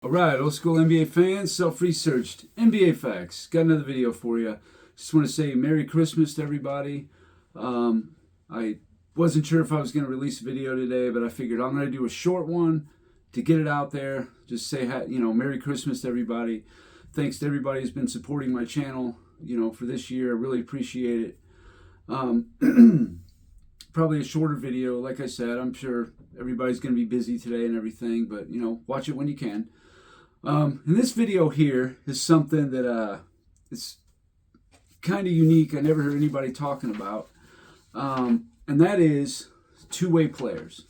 All right, old school NBA fans, self-researched NBA facts. Got another video for you. Just want to say Merry Christmas to everybody. I wasn't sure if I was going to release a video today, but I figured I'm going to do a short one to get it out there. Just say, Merry Christmas to everybody. Thanks to everybody who's been supporting my channel, for this year. I really appreciate it. Probably a shorter video. Like I said, I'm sure everybody's going to be busy today and everything, but, watch it when you can. And this video here is something that is kind of unique. I never heard anybody talking about. And that is two-way players.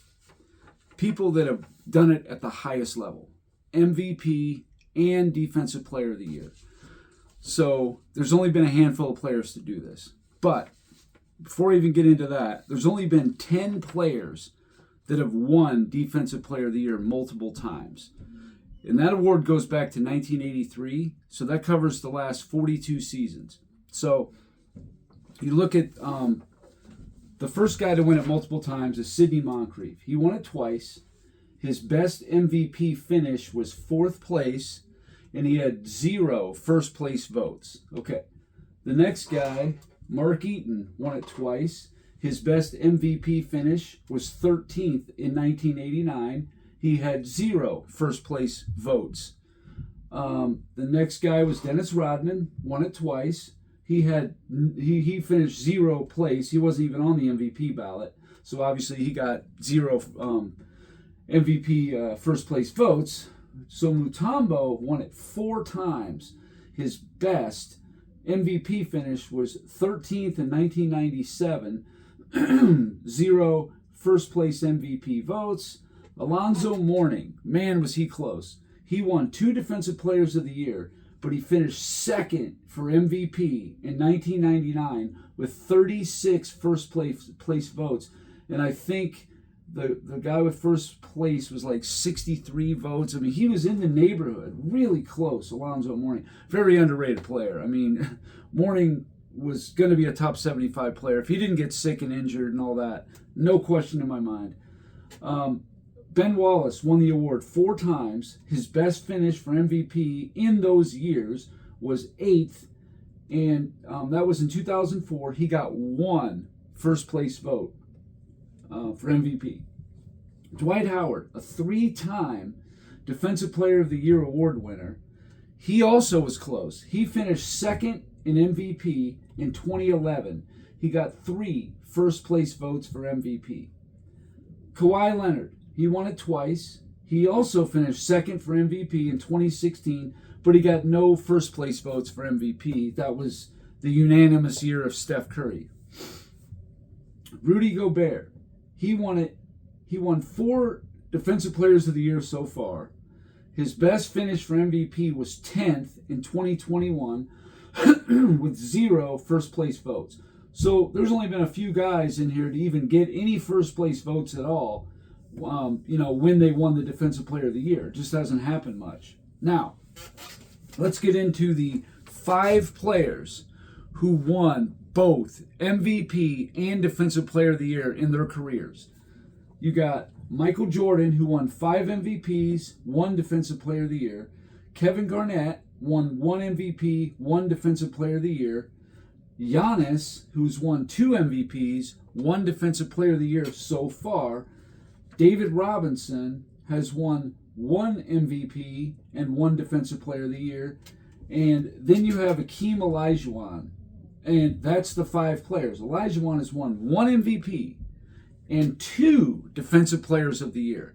People that have done it at the highest level. MVP and Defensive Player of the Year. So there's only been a handful of players to do this. But before I even get into that, there's only been 10 players that have won Defensive Player of the Year multiple times. And that award goes back to 1983, so that covers the last 42 seasons. So you look at the first guy to win it multiple times is Sidney Moncrief. He won it twice. His best MVP finish was 4th place, and he had 0 first place votes. Okay. The next guy, Mark Eaton, won it twice. His best MVP finish was 13th in 1989. He had 0 first place votes. The next guy was Dennis Rodman, won it twice. He finished 0 place. He wasn't even on the MVP ballot, so obviously he got 0 MVP first place votes. So Mutombo won it 4 times. His best MVP finish was 13th in 1997. 0 first place MVP votes. Alonzo Mourning, man, was he close. He won 2 Defensive Players of the Year, but he finished 2nd for MVP in 1999 with 36 first place votes. And I think the guy with first place was like 63 votes. I mean, he was in the neighborhood, really close, Alonzo Mourning. Very underrated player. I mean, Mourning was going to be a top 75 player. If he didn't get sick and injured and all that, no question in my mind. Ben Wallace won the award 4 times. His best finish for MVP in those years was 8th, and that was in 2004. He got 1 first place vote for MVP. Dwight Howard, a 3-time Defensive Player of the Year award winner, he also was close. He finished 2nd in MVP in 2011. He got 3 first place votes for MVP. Kawhi Leonard, he won it twice. He also finished 2nd for MVP in 2016, but he got no first place votes for MVP. That was the unanimous year of Steph Curry. Rudy Gobert, he won it. He won 4 Defensive Players of the Year so far. His best finish for MVP was 10th in 2021 with 0 first place votes. So there's only been a few guys in here to even get any first place votes at all. When they won the Defensive Player of the Year. It just hasn't happened much. Now, let's get into the 5 players who won both MVP and Defensive Player of the Year in their careers. You got Michael Jordan, who won 5 MVPs, 1 Defensive Player of the Year. Kevin Garnett won 1 MVP, 1 Defensive Player of the Year. Giannis, who's won 2 MVPs, 1 Defensive Player of the Year so far. David Robinson has won 1 MVP and 1 Defensive Player of the Year. And then you have Hakeem Olajuwon. And that's the 5 players. Olajuwon has won 1 MVP and 2 Defensive Players of the Year.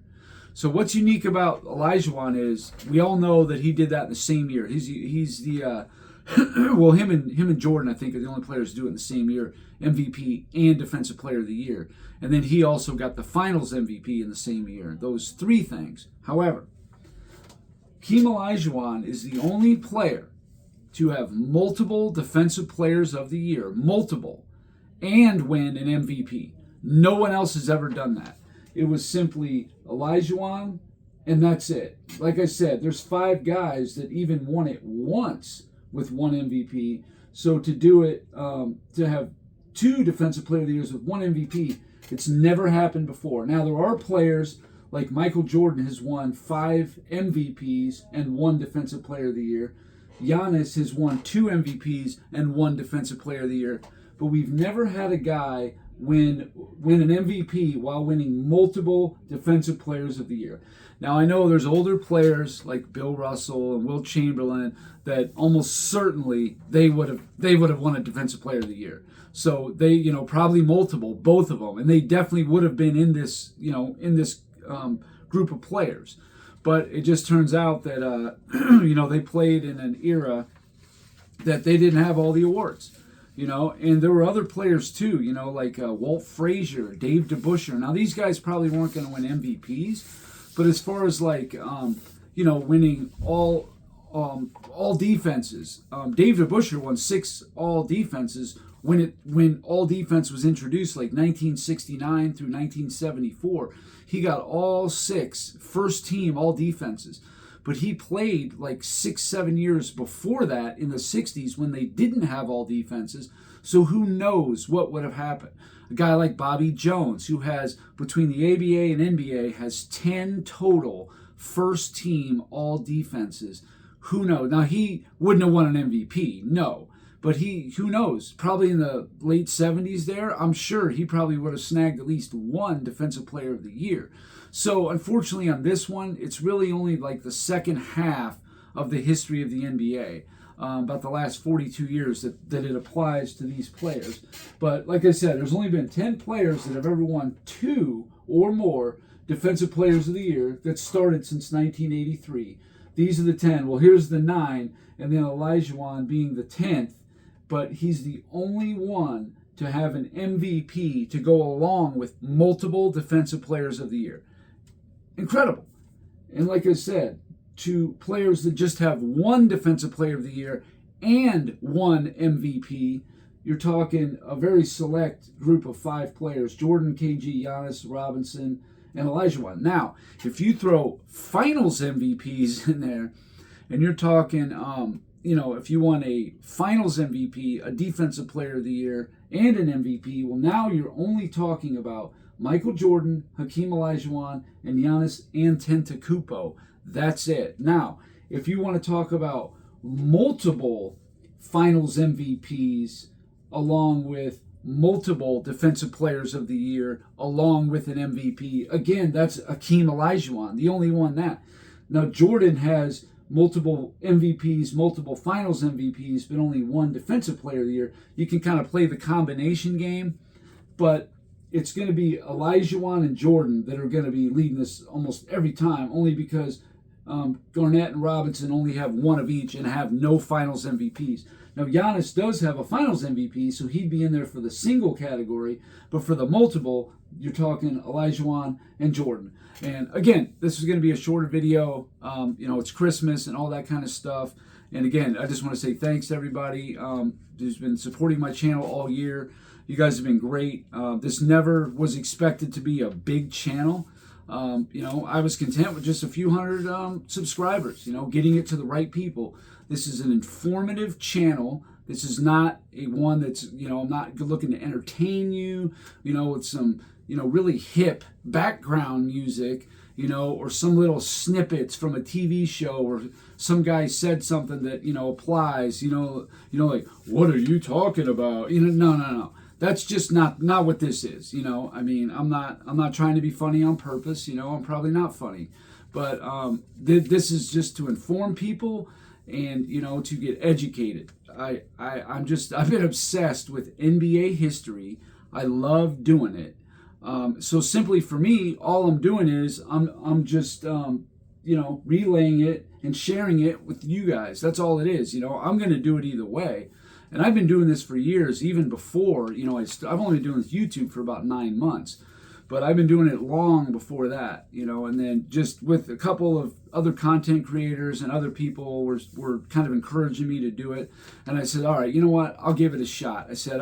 So what's unique about Olajuwon is we all know that he did that in the same year. He's the well, him and Jordan, I think, are the only players to do it in the same year, MVP and Defensive Player of the Year. And then he also got the Finals MVP in the same year. Those 3 things. However, Hakeem Olajuwon is the only player to have multiple Defensive Players of the Year, multiple, and win an MVP. No one else has ever done that. It was simply Olajuwon, and that's it. Like I said, there's 5 guys that even won it once with 1 MVP. So to do it, to have 2 Defensive Player of the Years with 1 MVP, it's never happened before. Now, there are players Like Michael Jordan has won 5 MVPs and 1 Defensive Player of the Year. Giannis has won 2 MVPs and 1 Defensive Player of the Year. But we've never had a guy win an MVP while winning multiple Defensive Players of the Year. Now, I know there's older players like Bill Russell and Wilt Chamberlain that almost certainly they would have won a Defensive Player of the Year. So they, probably multiple, both of them, and they definitely would have been in this, group of players. But it just turns out that, they played in an era that they didn't have all the awards, and there were other players too, like Walt Frazier, Dave DeBusschere. Now, these guys probably weren't going to win MVPs, but as far as winning all defenses, Dave DeBusschere won 6 all defenses when all defense was introduced, like 1969 through 1974. He got all 6 first team all defenses. But he played like 6-7 years before that in the 60s when they didn't have all defenses. So who knows what would have happened? A guy like Bobby Jones, who has, between the ABA and NBA, has 10 total first team all defenses. Who knows? Now, he wouldn't have won an MVP, no. But who knows? Probably in the late 70s there, I'm sure he probably would have snagged at least 1 Defensive Player of the Year. So, unfortunately, on this one, it's really only like the second half of the history of the NBA, about the last 42 years that it applies to these players. But, like I said, there's only been 10 players that have ever won 2 or more Defensive Players of the Year that started since 1983. These are the 10. Well, here's the 9, and then Olajuwon being the 10th. But he's the only one to have an MVP to go along with multiple Defensive Players of the Year. Incredible. And like I said, to players that just have 1 Defensive Player of the Year and 1 MVP, you're talking a very select group of 5 players: Jordan, KG, Giannis, Robinson, and Olajuwon. Now, if you throw Finals MVPs in there, and you're talking, if you won a Finals MVP, a Defensive Player of the Year, and an MVP, well, now you're only talking about Michael Jordan, Hakeem Olajuwon, and Giannis Antetokounmpo. That's it. Now, if you want to talk about multiple Finals MVPs along with multiple Defensive Players of the Year along with an MVP, again, that's Hakeem Olajuwon, the only one that. Now, Jordan has multiple MVPs, multiple Finals MVPs, but only 1 Defensive Player of the Year. You can kind of play the combination game, but it's going to be Olajuwon and Jordan that are going to be leading this almost every time, only because Garnett and Robinson only have 1 of each and have no Finals MVPs. Now, Giannis does have a Finals MVP, so he'd be in there for the single category, but for the multiple, you're talking Olajuwon and Jordan. And again, this is going to be a shorter video. It's Christmas and all that kind of stuff. And again, I just want to say thanks to everybody who's been supporting my channel all year. You guys have been great. This never was expected to be a big channel. I was content with just a few hundred subscribers, getting it to the right people. This is an informative channel. This is not a one that's, I'm not looking to entertain you, with some, really hip background music, or some little snippets from a TV show or some guy said something that, applies, like, what are you talking about? No. That's just not what this is. I'm not trying to be funny on purpose. I'm probably not funny, but this is just to inform people and, to get educated. I've been obsessed with NBA history. I love doing it. So simply for me, all I'm doing is I'm just, relaying it and sharing it with you guys. That's all it is. I'm going to do it either way. And I've been doing this for years, even before, I've only been doing this YouTube for about 9 months, but I've been doing it long before that, and then just with a couple of other content creators and other people were kind of encouraging me to do it. And I said, all right, you know what? I'll give it a shot. I said,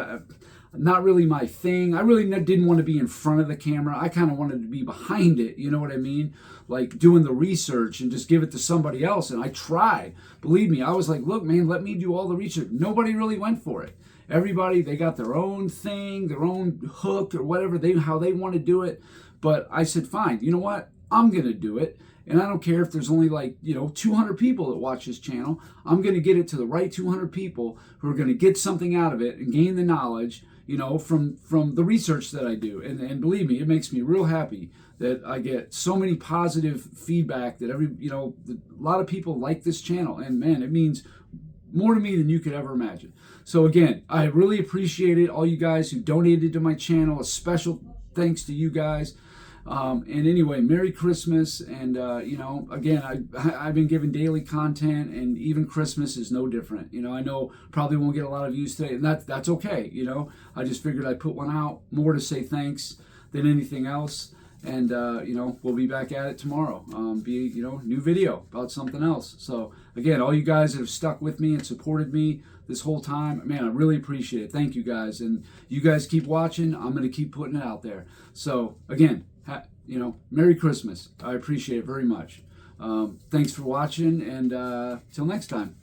not really my thing. I really didn't want to be in front of the camera. I kind of wanted to be behind it. You know what I mean? Like doing the research and just give it to somebody else. And I tried. Believe me, I was like, look, man, let me do all the research. Nobody really went for it. Everybody, they got their own thing, their own hook or whatever, how they want to do it. But I said, fine, you know what? I'm going to do it. And I don't care if there's only like, 200 people that watch this channel. I'm going to get it to the right 200 people who are going to get something out of it and gain the knowledge, from the research that I do. And believe me, it makes me real happy that I get so many positive feedback that a lot of people like this channel. And man, it means more to me than you could ever imagine. So again, I really appreciate it. All you guys who donated to my channel, a special thanks to you guys. And anyway, Merry Christmas. And, again, I've been giving daily content, and even Christmas is no different. I know probably won't get a lot of views today, and that's okay. I just figured I'd put one out more to say thanks than anything else. And, we'll be back at it tomorrow. New video about something else. So again, all you guys that have stuck with me and supported me this whole time, man, I really appreciate it. Thank you guys. And you guys keep watching. I'm going to keep putting it out there. So again, Merry Christmas. I appreciate it very much. Thanks for watching, and till next time.